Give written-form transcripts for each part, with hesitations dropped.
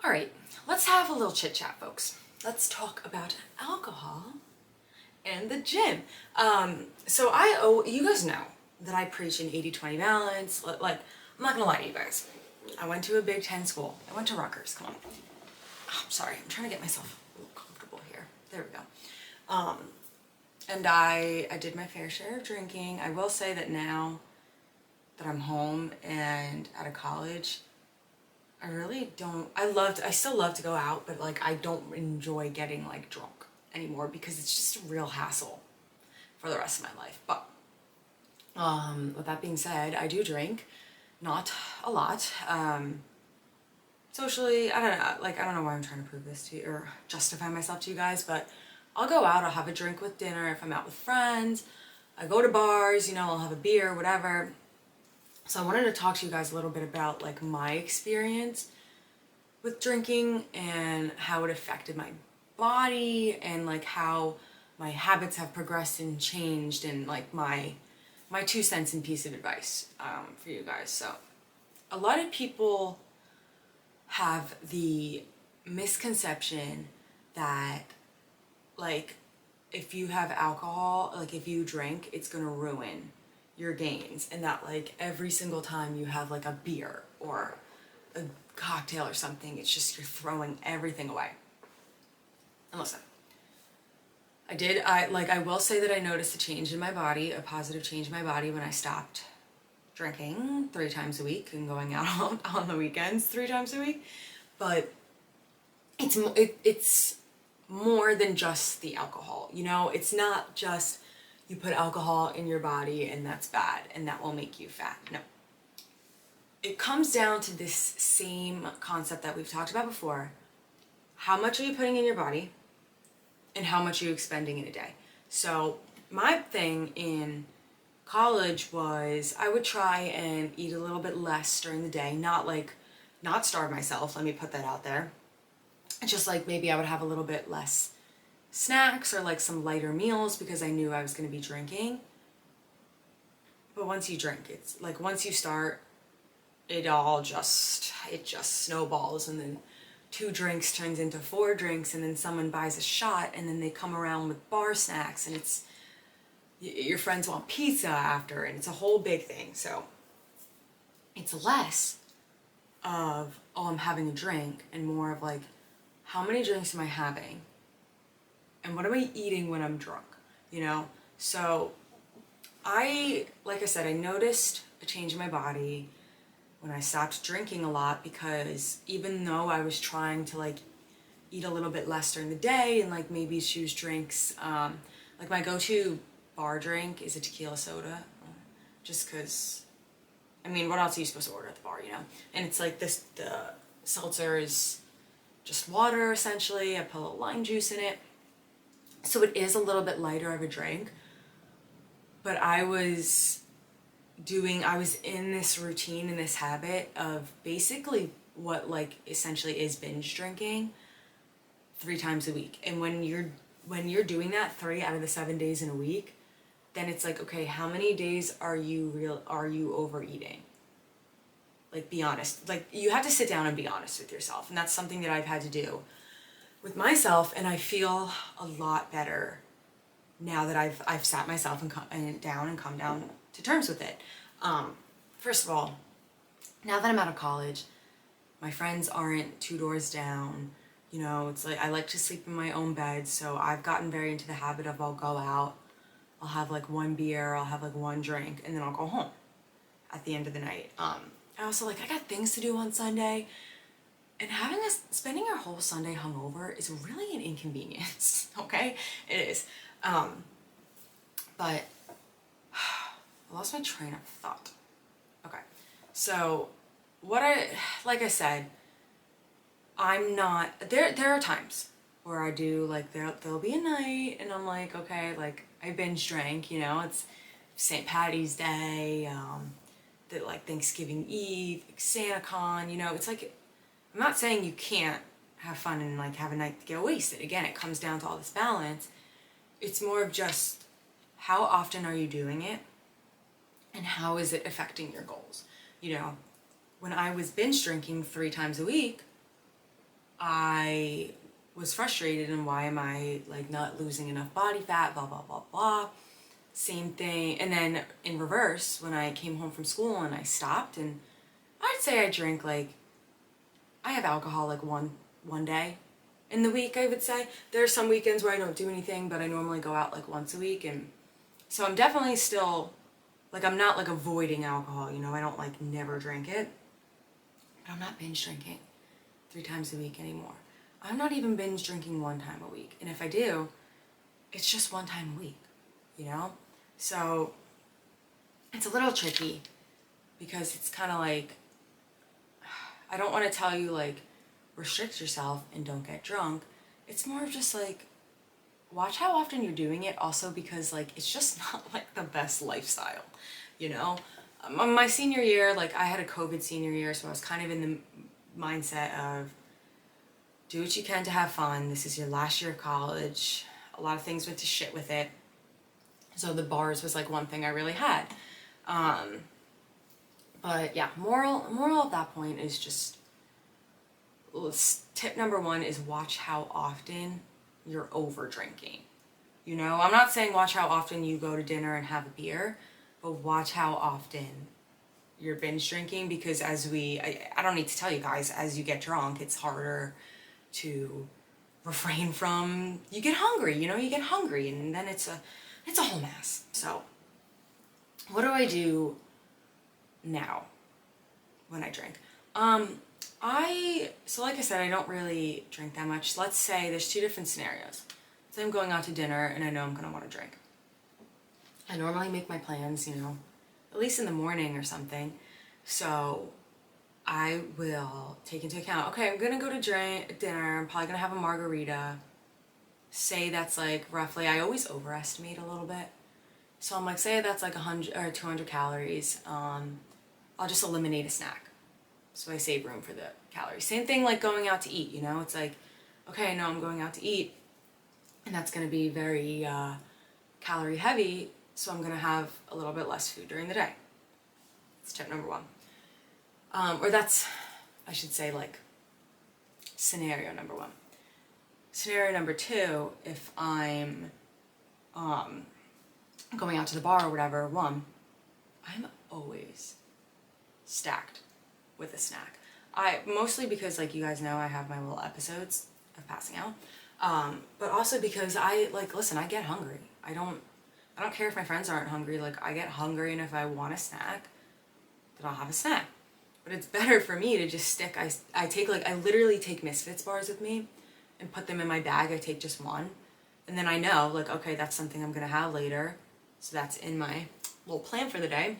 All right, let's have a little chit chat, folks. Let's talk about alcohol and the gym. You guys know that I preach an 80-20 balance. Like, I'm not gonna lie to you guys. I went to a Big Ten school. I went to Rutgers, come on. Oh, I'm sorry, I'm trying to get myself a little comfortable here. There we go. And I did my fair share of drinking. I will say that now that I'm home and out of college, I really don't, I still love to go out, but like I don't enjoy getting like drunk anymore because it's just a real hassle for the rest of my life. But with that being said, I do drink, not a lot. Socially, I don't know why I'm trying to prove this to you or justify myself to you guys, but I'll go out, I'll have a drink with dinner if I'm out with friends. I go to bars, I'll have a beer, whatever. So I wanted to talk to you guys a little bit about like my experience with drinking and how it affected my body and like how my habits have progressed and changed and like my 2 cents and piece of advice for you guys. So a lot of people have the misconception that like if you have alcohol, like if you drink, it's gonna ruin your gains, and that like every single time you have like a beer or a cocktail or something, it's just you're throwing everything away. And listen, I will say that I noticed a change in my body, a positive change in my body when I stopped drinking 3 times a week and going out on the weekends 3 times a week. But it's more than just the alcohol, it's not just you put alcohol in your body and that's bad and that will make you fat. No. It comes down to this same concept that we've talked about before. How much are you putting in your body and how much are you expending in a day? So my thing in college was I would try and eat a little bit less during the day, not starve myself, let me put that out there. It's just like maybe I would have a little bit less snacks or like some lighter meals because I knew I was going to be drinking. But once you drink, it's like once you start, it just snowballs, and then 2 drinks turns into 4 drinks, and then someone buys a shot, and then they come around with bar snacks, and it's your friends want pizza after, and it's a whole big thing. So it's less of, oh, I'm having a drink, and more of like, how many drinks am I having? And what am I eating when I'm drunk? So like I said, I noticed a change in my body when I stopped drinking a lot, because even though I was trying to like eat a little bit less during the day and like maybe choose drinks, like my go-to bar drink is a tequila soda, just because, what else are you supposed to order at the bar, And it's like the seltzer is just water essentially. I put a little lime juice in it. So it is a little bit lighter of a drink, but I was in this routine, in this habit of basically what like essentially is binge drinking 3 times a week. And when you're doing that 3 out of the 7 days in a week, then it's like, okay, how many days are you overeating? Like, be honest. Like, you have to sit down and be honest with yourself. And that's something that I've had to do with myself, and I feel a lot better now that I've sat myself and come down to terms with it. First of all, now that I'm out of college, my friends aren't 2 doors down. It's like I like to sleep in my own bed, so I've gotten very into the habit of I'll go out, I'll have like 1 beer, I'll have like 1 drink, and then I'll go home at the end of the night. I also I got things to do on Sunday. And spending your whole Sunday hungover is really an inconvenience, okay? It is. But I lost my train of thought. Okay, so like I said, I'm not, there are times where I do, like, there'll be a night, and I'm like, okay, like, I binge drank, it's St. Patty's Day, like Thanksgiving Eve, SantaCon, it's like, I'm not saying you can't have fun and like have a night to get wasted. Again, it comes down to all this balance. It's more of just how often are you doing it and how is it affecting your goals? When I was binge drinking 3 times a week, I was frustrated and why am I like not losing enough body fat, blah, blah, blah, blah. Same thing. And then in reverse, when I came home from school and I stopped, and I'd say I drink like, I have alcohol like one day in the week, I would say. There are some weekends where I don't do anything, but I normally go out like once a week. And so I'm definitely still, like, I'm not like avoiding alcohol, you know, I don't like never drink it. But I'm not binge drinking 3 times a week anymore. I'm not even binge drinking 1 time a week. And if I do, it's just 1 time a week, you know? So it's a little tricky because it's kind of like, I don't want to tell you like restrict yourself and don't get drunk. It's more of just like, watch how often you're doing it, also because like it's just not like the best lifestyle, you know? My senior year, like I had a COVID senior year, so I was kind of in the mindset of do what you can to have fun. This is your last year of college. A lot of things went to shit with it. So the bars was like one thing I really had. But yeah, moral of that point is just, tip number 1 is watch how often you're over drinking. You know, I'm not saying watch how often you go to dinner and have a beer, but watch how often you're binge drinking, because I don't need to tell you guys, as you get drunk, it's harder to refrain from, you get hungry, you know, you get hungry, and then it's a whole mess. So what do I do now when I drink? So like I said, I don't really drink that much. Let's say there's 2 different scenarios. So I'm going out to dinner and I know I'm gonna want to drink. I normally make my plans, you know, at least in the morning or something. So I will take into account, okay, I'm gonna go to dinner, I'm probably gonna have a margarita. Say that's like roughly, I always overestimate a little bit. So I'm like, say that's like 100 or 200 calories. I'll just eliminate a snack, so I save room for the calories. Same thing like going out to eat, you know, it's like, okay, I know I'm going out to eat and that's gonna be very calorie heavy, so I'm gonna have a little bit less food during the day. That's tip number 1. Or that's, I should say, like, scenario number 1. Scenario number 2, if I'm going out to the bar or whatever, I'm always stacked with a snack. Mostly because, like you guys know, I have my little episodes of passing out. But also because listen, I get hungry. I don't care if my friends aren't hungry. Like, I get hungry, and if I want a snack, then I'll have a snack. But it's better for me to just stick, I literally take Misfits bars with me and put them in my bag. I take just one. And then I know, like, okay, that's something I'm gonna have later. So that's in my little plan for the day.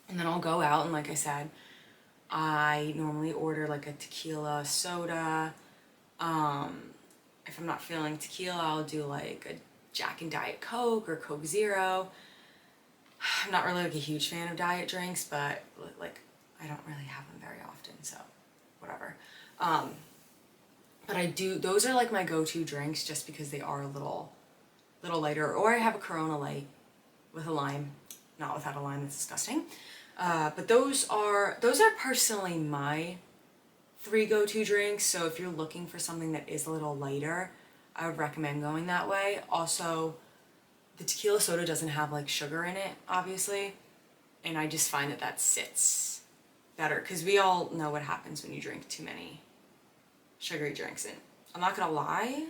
And then I'll go out, and like I said, I normally order like a tequila soda. If I'm not feeling tequila, I'll do like a Jack and Diet Coke or Coke Zero. I'm not really like a huge fan of diet drinks, but like I don't really have them very often, so whatever. But I do, those are like my go-to drinks just because they are a little lighter. Or I have a Corona Light with a lime, not without a lime, that's disgusting. But those are personally my 3 go-to drinks. So if you're looking for something that is a little lighter, I would recommend going that way. Also, the tequila soda doesn't have like sugar in it, obviously, and I just find that sits better, because we all know what happens when you drink too many sugary drinks. And I'm not gonna lie,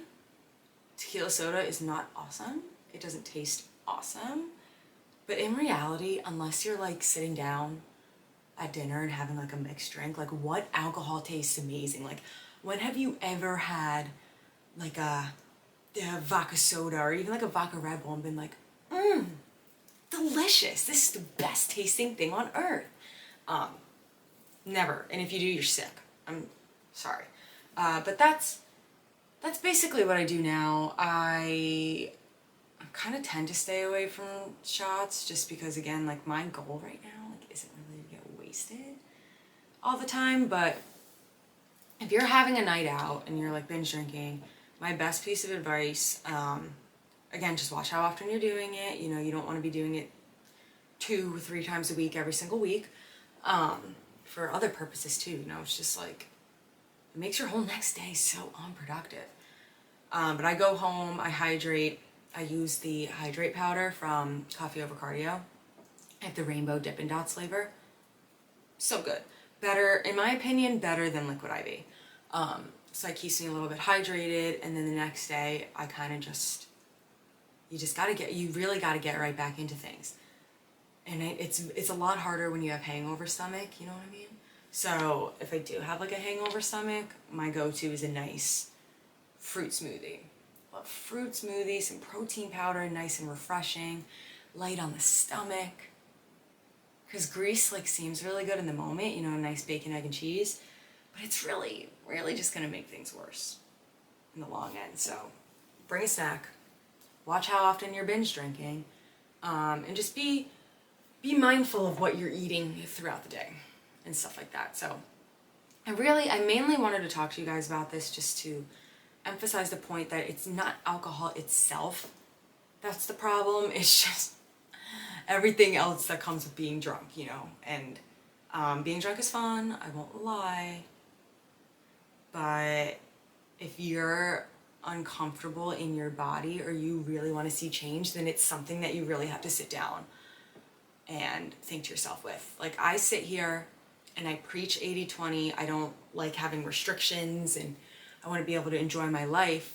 tequila soda is not awesome. It doesn't taste awesome. But in reality, unless you're like sitting down at dinner and having like a mixed drink, like, what alcohol tastes amazing? Like, when have you ever had like a vodka soda or even like a vodka Red Bull and been like, delicious, this is the best tasting thing on earth? Never. And if you do, you're sick. I'm sorry. But that's basically what I do now. I kind of tend to stay away from shots just because, again, like, my goal right now, like, isn't really to get wasted all the time. But if you're having a night out and you're like binge drinking, my best piece of advice, again, just watch how often you're doing it. You know, you don't want to be doing it 2 or 3 times a week every single week. For other purposes too, you know, it's just like, it makes your whole next day so unproductive. But I go home, I hydrate. I use the hydrate powder from Coffee Over Cardio. I have the rainbow Dippin' Dots flavor. So good. Better, in my opinion, better than Liquid IV. So it keeps me a little bit hydrated, and then the next day I kind of just, you really gotta get right back into things. And it's a lot harder when you have hangover stomach, you know what I mean? So if I do have like a hangover stomach, my go-to is a nice fruit smoothie. Love fruit smoothie, some protein powder, nice and refreshing, light on the stomach. Because grease like seems really good in the moment, you know, a nice bacon, egg, and cheese, but it's really, really just gonna make things worse in the long end. So bring a snack, watch how often you're binge drinking, and just be mindful of what you're eating throughout the day and stuff like that. So I mainly wanted to talk to you guys about this just to emphasize the point that it's not alcohol itself that's the problem. It's just everything else that comes with being drunk, you know. And being drunk is fun, I won't lie, but if you're uncomfortable in your body or you really want to see change, then it's something that you really have to sit down and think to yourself with. Like, I sit here and I preach 80-20. I don't like having restrictions and I want to be able to enjoy my life,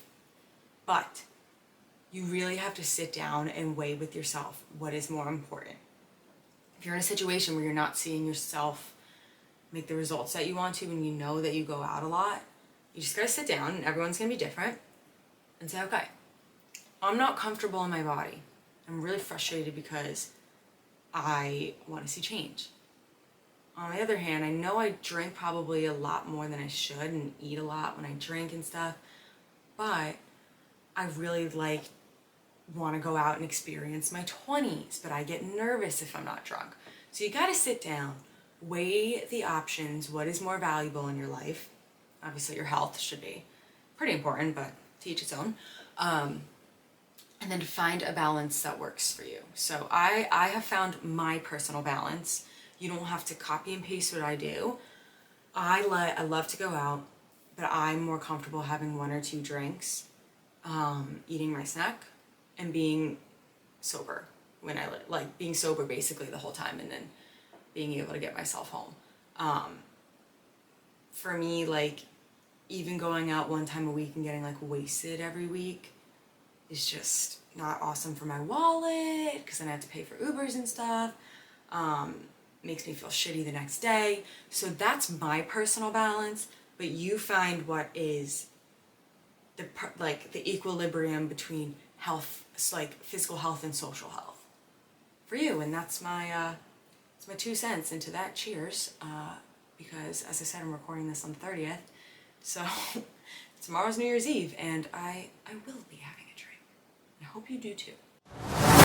but you really have to sit down and weigh with yourself what is more important. If you're in a situation where you're not seeing yourself make the results that you want to, and you know that you go out a lot, you just gotta sit down, and everyone's gonna be different, and say, okay, I'm not comfortable in my body. I'm really frustrated because I want to see change. On the other hand, I know I drink probably a lot more than I should and eat a lot when I drink and stuff, but I really want to go out and experience my 20s, but I get nervous if I'm not drunk. So you got to sit down, weigh the options, what is more valuable in your life. Obviously your health should be pretty important, but to each its own. And then to find a balance that works for you. So I have found my personal balance. You don't have to copy and paste what I do. I love to go out, but I'm more comfortable having 1 or 2 drinks, eating my snack, and being sober when I like being sober basically the whole time, and then being able to get myself home. For me, like, even going out 1 time a week and getting like wasted every week is just not awesome for my wallet, because then I have to pay for Ubers and stuff. Makes me feel shitty the next day. So that's my personal balance, but you find what is the equilibrium between health, like physical health and social health for you. And that's my 2 cents into that. Cheers. Because as I said, I'm recording this on the 30th, so tomorrow's New Year's Eve, and I will be having a drink. I hope you do too.